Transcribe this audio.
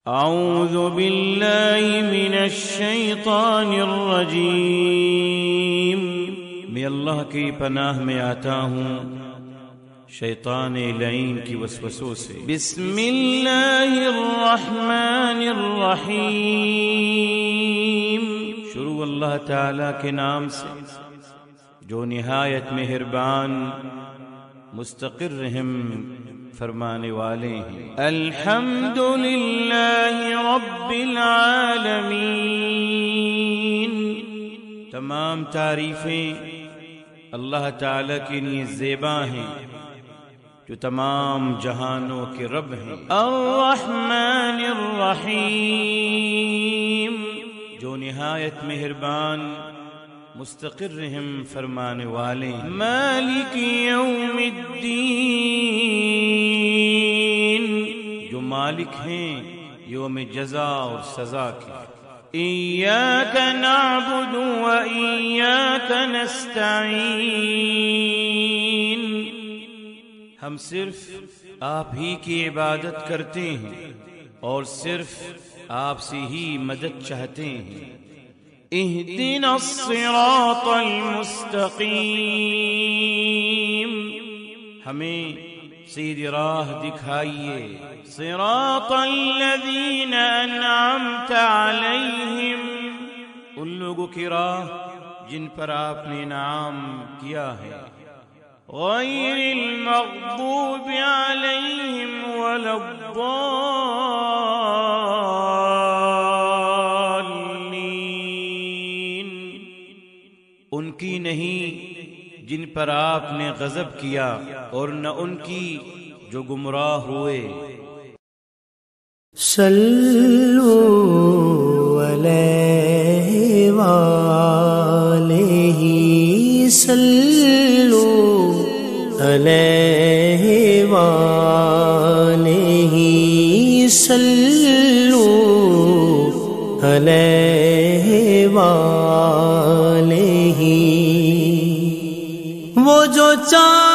اعوذ باللہ من الشیطان الرجیم، میں اللہ کی پناہ میں آتا ہوں شیطان لعین کی وسوسوں سے۔ بسم اللہ الرحمن الرحیم، شروع اللہ تعالی کے نام سے جو نہایت مہربان مستقر رحم فرمانے والے ہیں۔ الحمدللہ رب العالمین، تمام تعریفیں اللہ تعالی کی لیے زیبا ہیں جو تمام جہانوں کے رب ہیں۔ الرحمن الرحیم، جو نہایت مہربان مستقر رحم فرمانے والے ہیں۔ مالک یوم الدین، جو مالک ہیں یوم جزا اور سزا کے۔ ایاک نعبد و ایاک نستعین، ہم صرف آپ ہی کی عبادت کرتے ہیں اور صرف آپ سے ہی مدد چاہتے ہیں۔ اہدنا الصراط المستقیم، ہمیں سیدھی راہ دکھائیے۔ صراط الذین انعمت علیہم، ان لوگوں کی راہ جن پر آپ نے انعام کیا ہے۔ غیر المغضوب علیہم ولا الضالین، ان کی نہیں جن پر آپ نے غضب کیا اور نہ ان کی جو گمراہ ہوئے۔ صلو علیہ وآلہ، صلو علیہ وآلہ، صلو علیہ وآلہ۔ وہ جو چاہے